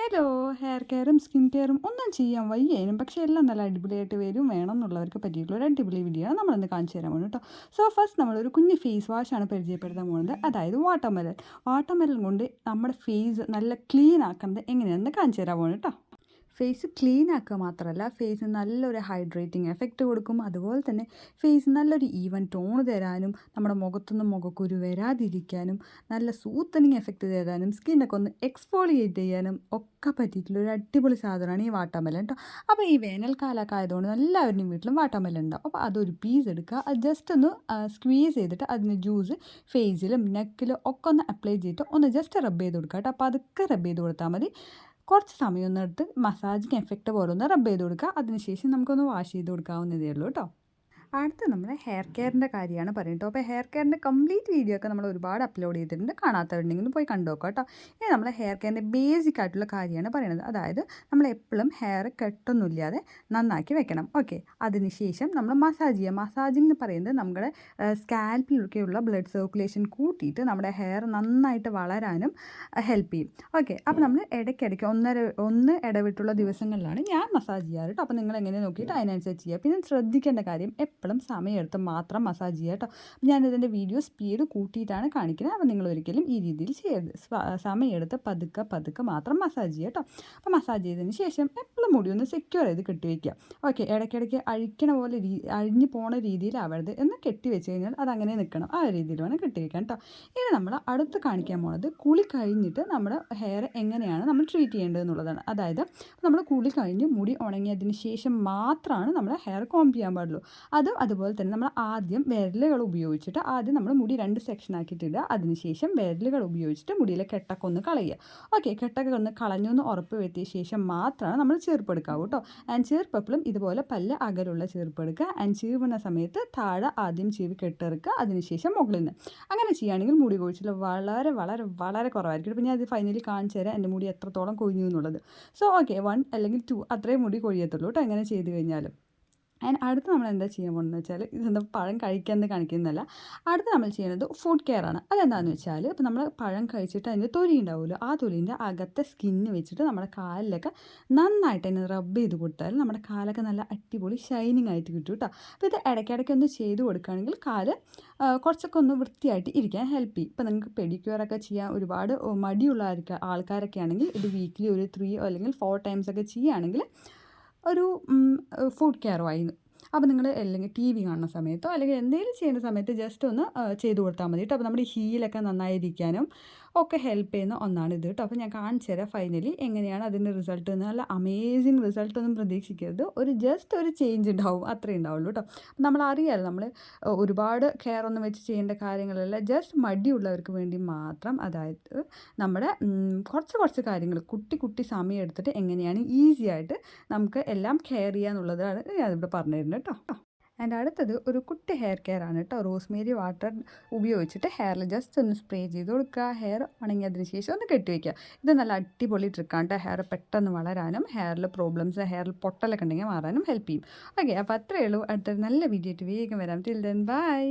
Hello! Hair കെയറും skin കെയറും ഒന്നും ചെയ്യാൻ വയ്യേനും പക്ഷേ എല്ലാം നല്ല അടിപൊളിയായിട്ട് വേണം എന്നുള്ളവർക്ക് പറ്റിയിട്ടുള്ള ഒരു അടിപൊളി വീഡിയോ ആണ് നമ്മളിന്ന് കാണിച്ചു തരാൻ പോകുന്നത് കേട്ടോ. സോ ഫസ്റ്റ് നമ്മളൊരു കുഞ്ഞ് ഫേസ് വാഷാണ് പരിചയപ്പെടുത്താൻ പോകുന്നത്. അതായത് വാട്ടർമെലൺ. വാട്ടർമെലൺ കൊണ്ട് നമ്മുടെ ഫേസ് നല്ല ക്ലീൻ ആക്കുന്നത് എങ്ങനെയാണെന്ന് കാണിച്ചു തരാൻ പോകുന്നത് കേട്ടോ. ഫേസ് ക്ലീൻ ആക്കുക മാത്രമല്ല ഫേസ് നല്ലൊരു ഹൈഡ്രേറ്റിംഗ് എഫക്റ്റ് കൊടുക്കും. അതുപോലെ തന്നെ ഫേസ് നല്ലൊരു ഈവൻ ടോൺ തരാനും നമ്മുടെ മുഖത്തൊന്നും മുഖക്കുരു വരാതിരിക്കാനും നല്ല സൂത്തനിങ് എഫക്റ്റ് തരാനും സ്കിന്നൊക്കെ ഒന്ന് എക്സ്ഫോളിയേറ്റ് ചെയ്യാനും ഒക്കെ പറ്റിയിട്ടുള്ള ഒരു അടിപൊളി സാധനമാണ് ഈ വാട്ടർമെലൺ കേട്ടോ. അപ്പോൾ ഈ വേനൽക്കാലമൊക്കെ ആയതുകൊണ്ട് എല്ലാവരുടെയും വീട്ടിലും വാട്ടർമെലൺ ഉണ്ടാവും. അപ്പോൾ അതൊരു പീസ് എടുക്കുക, അത് ജസ്റ്റ് ഒന്ന് സ്ക്വീസ് ചെയ്തിട്ട് അതിന് ജ്യൂസ് ഫേസിലും നെക്കിലും ഒക്കെ ഒന്ന് അപ്ലൈ ചെയ്തിട്ട് ഒന്ന് ജസ്റ്റ് റബ്ബ് ചെയ്ത് കൊടുക്കുക കേട്ടോ. അപ്പോൾ അതൊക്കെ റബ്ബ് ചെയ്ത് കൊടുത്താൽ മതി. കുറച്ച് സമയം ഒന്ന് എടുത്ത് മസാജിങ് എഫക്റ്റ് പോലെ ഒന്ന് റബ്ബ് ചെയ്ത് കൊടുക്കുക. അതിനുശേഷം നമുക്കൊന്ന് വാഷ് ചെയ്ത് കൊടുക്കാവുന്നതേ ഉള്ളൂ കേട്ടോ. അടുത്ത് നമ്മൾ ഹെയർ കെയറിൻ്റെ കാര്യമാണ് പറയുന്നത്. അപ്പോൾ ഹെയർ കെയറിൻ്റെ കംപ്ലീറ്റ് വീഡിയോ ഒക്കെ നമ്മൾ ഒരുപാട് അപ്ലോഡ് ചെയ്തിട്ടുണ്ട്. കാണാത്തവരുണ്ടെങ്കിൽ പോയി കണ്ടു നോക്കാം കേട്ടോ. ഇനി നമ്മൾ ഹെയർ കെയറിൻ്റെ ബേസിക് ആയിട്ടുള്ള കാര്യമാണ് പറയുന്നത്. അതായത് നമ്മൾ എപ്പോഴും ഹെയർ കെട്ടൊന്നുമില്ലാതെ നന്നാക്കി വെക്കണം. ഓക്കെ, അതിനുശേഷം നമ്മൾ മസാജ് ചെയ്യുക. മസാജിങ് എന്ന് പറയുന്നത് നമ്മുടെ സ്കാൽപ്പിലൊക്കെയുള്ള ബ്ലഡ് സർക്കുലേഷൻ കൂട്ടിയിട്ട് നമ്മുടെ ഹെയർ നന്നായിട്ട് വളരാനും ഹെൽപ്പ് ചെയ്യും. ഓക്കെ, അപ്പോൾ നമ്മൾ ഇടയ്ക്കിടയ്ക്ക് ഒന്ന് ഇടവിട്ടുള്ള ദിവസങ്ങളിലാണ് ഞാൻ മസാജ് ചെയ്യാറ് കേട്ടോ. അപ്പോൾ നിങ്ങൾ എങ്ങനെ നോക്കിയിട്ട് അതിനനുസരിച്ച് ചെയ്യുക. പിന്നെ ശ്രദ്ധിക്കേണ്ട കാര്യം എപ്പോഴും സമയമെടുത്ത് മാത്രം മസാജ് ചെയ്യുക കേട്ടോ. ഞാനിതിൻ്റെ വീഡിയോ സ്പീഡ് കൂട്ടിയിട്ടാണ് കാണിക്കുന്നത്. അപ്പോൾ നിങ്ങൾ ഒരിക്കലും ഈ രീതിയിൽ ചെയ്യരുത്. സമയമെടുത്ത് പതുക്കെ മാത്രം മസാജ് ചെയ്യുക കേട്ടോ. അപ്പോൾ മസാജ് ചെയ്തതിന് ശേഷം എപ്പോഴും മുടി ഒന്ന് സെക്യൂർ ചെയ്ത് കെട്ടിവയ്ക്കുക. ഓക്കെ, ഇടയ്ക്കിടയ്ക്ക് അഴിക്കണ പോലെ അഴിഞ്ഞു പോണ രീതിയിലാവരുത് എന്ന് കെട്ടി വെച്ച് കഴിഞ്ഞാൽ അതങ്ങനെ നിൽക്കണം. ആ രീതിയിൽ വേണം കെട്ടിവയ്ക്കാൻ കേട്ടോ. ഇനി നമ്മൾ അടുത്ത് കാണിക്കാൻ പോകുന്നത് കുളി കഴിഞ്ഞിട്ട് നമ്മുടെ ഹെയർ എങ്ങനെയാണ് നമ്മൾ ട്രീറ്റ് ചെയ്യേണ്ടത് എന്നുള്ളതാണ്. അതായത് നമ്മൾ കുളി കഴിഞ്ഞ് മുടി ഉണങ്ങിയതിന് ശേഷം മാത്രമാണ് നമ്മൾ ഹെയർ കോംബ് ചെയ്യാൻ പാടുള്ളൂ. അതുപോലെ തന്നെ നമ്മൾ ആദ്യം വിരലുകൾ ഉപയോഗിച്ചിട്ട് നമ്മൾ മുടി 2 സെക്ഷൻ ആക്കിയിട്ടിടുക. അതിനുശേഷം വിരലുകൾ ഉപയോഗിച്ചിട്ട് മുടിയിലെ കെട്ടൊക്കെ ഒന്ന് കളയുക. ഓക്കെ, കെട്ടൊക്കെ ഒന്ന് കളഞ്ഞു എന്ന് ഉറപ്പ് വരുത്തിയ ശേഷം മാത്രമാണ് നമ്മൾ ചീർപ്പെടുക്കാവൂ കേട്ടോ. ആൻഡ് ചീർപ്പെപ്പോഴും ഇതുപോലെ പല്ല് അകലുള്ള ചീർപ്പെടുക്കുക. ആൻഡ് ചീവുന്ന സമയത്ത് താഴെ ആദ്യം ചീവി കെട്ടിറക്കുക, അതിനുശേഷം മുകളിൽ നിന്ന്. അങ്ങനെ ചെയ്യുകയാണെങ്കിൽ മുടി കൊഴിച്ചിൽ വളരെ വളരെ വളരെ കുറവായിരിക്കും. ഇപ്പോൾ ഞാൻ ഇത് ഫൈനലി കാണിച്ചു തരാം എൻ്റെ മുടി എത്രത്തോളം കൊഴിഞ്ഞു എന്നുള്ളത്. സോ ഓക്കെ, 1 അല്ലെങ്കിൽ 2 അത്രയും മുടി കൊഴിയത്തുള്ളൂ കേട്ടോ എങ്ങനെ ചെയ്ത് കഴിഞ്ഞാലും. ആൻഡ് അടുത്ത് നമ്മൾ എന്താ ചെയ്യാൻ പോകുന്നത് വെച്ചാൽ ഇതെന്താ പഴം കഴിക്കാൻ കാണിക്കുന്നതല്ല. അടുത്ത് നമ്മൾ ചെയ്യുന്നത് ഫുഡ് കെയർ ആണ്. അതെന്താണെന്ന് വെച്ചാൽ ഇപ്പോൾ നമ്മൾ പഴം കഴിച്ചിട്ട് അതിൻ്റെ തൊലി ഉണ്ടാവുമല്ലോ, ആ തൊലീൻ്റെ അകത്തെ സ്കിന്ന് വെച്ചിട്ട് നമ്മുടെ കാലിലൊക്കെ നന്നായിട്ട് തന്നെ റബ്ബ് ചെയ്ത് കൊടുത്താൽ നമ്മുടെ കാലൊക്കെ നല്ല അടിപൊളി ഷൈനിങ് ആയിട്ട് കിട്ടും കേട്ടോ. അപ്പോൾ ഇത് ഇടയ്ക്കിടയ്ക്ക് ഒന്ന് ചെയ്ത് കൊടുക്കുകയാണെങ്കിൽ കാല് കുറച്ചൊക്കെ ഒന്ന് വൃത്തിയായിട്ട് ഇരിക്കാൻ ഹെൽപ്പ് ചെയ്യും. ഇപ്പോൾ നിങ്ങൾക്ക് പെഡിക്യൂറൊക്കെ ചെയ്യാൻ ഒരുപാട് മടിയുള്ള ആൾക്കാരൊക്കെ ആണെങ്കിൽ ഇത് വീക്കിലി ഒരു 3 അല്ലെങ്കിൽ 4 ടൈംസ് ഒക്കെ ചെയ്യുകയാണെങ്കിൽ ഒരു ഫുഡ് കെയറുമായിരുന്നു. അപ്പോൾ നിങ്ങൾ അല്ലെങ്കിൽ ടി വി കാണുന്ന സമയത്തോ അല്ലെങ്കിൽ എന്തെങ്കിലും ചെയ്യുന്ന സമയത്ത് ജസ്റ്റ് ഒന്ന് ചെയ്ത് കൊടുത്താൽ മതി കേട്ടോ. അപ്പോൾ നമ്മുടെ ഹീലൊക്കെ നന്നായിരിക്കാനും ഒക്കെ ഹെൽപ്പ് ചെയ്യുന്ന ഒന്നാണ് ഇത് കേട്ടോ. അപ്പോൾ ഞാൻ കാണിച്ചു തരാം ഫൈനലി എങ്ങനെയാണ് അതിൻ്റെ റിസൾട്ട് എന്ന്. നല്ല അമേസിങ് റിസൾട്ടൊന്നും പ്രതീക്ഷിക്കരുത്. ജസ്റ്റ് ഒരു ചേഞ്ച് ഉണ്ടാവും, അത്രേ ഉണ്ടാവുള്ളൂ കേട്ടോ. നമ്മൾ അറിയാമല്ലോ, നമ്മൾ ഒരുപാട് കെയർ ഒന്നും വെച്ച് ചെയ്യേണ്ട കാര്യങ്ങളല്ല, ജസ്റ്റ് മടിയുള്ളവർക്ക് വേണ്ടി മാത്രം. അതായത് നമ്മുടെ കുറച്ച് കാര്യങ്ങൾ കുട്ടി സമയം എടുത്തിട്ട് എങ്ങനെയാണ് ഈസി ആയിട്ട് നമുക്ക് എല്ലാം കെയർ ചെയ്യുക എന്നുള്ളതാണ് ഞാനിവിടെ പറഞ്ഞു തരുന്നത് കേട്ടോ. ആൻഡ് അടുത്തത് ഒരു കുട്ടി ഹെയർ കെയർ ആണ് കേട്ടോ. റോസ്മേരി വാട്ടർ ഉപയോഗിച്ചിട്ട് ഹെയറിൽ ജസ്റ്റ് ഒന്ന് സ്പ്രേ ചെയ്ത് കൊടുക്കുക. ഹെയർ ഉണങ്ങിയതിന് ശേഷം ഒന്ന് കെട്ടിവയ്ക്കുക. ഇത് നല്ല അടിപൊളി ട്രിക്കാണ് കേട്ടോ. ഹെയർ പെട്ടെന്ന് വളരാനും ഹെയറിൽ പ്രോബ്ലംസ്, ഹെയറിൽ പൊട്ടലൊക്കെ ഉണ്ടെങ്കിൽ മാറാനും ഹെൽപ്പ് ചെയ്യും. ഓക്കെ, അപ്പോൾ അത്രയേ ഉള്ളൂ. അടുത്തൊരു നല്ല വീഡിയോ ആയിട്ട് വേഗം വരാം. Till then bye.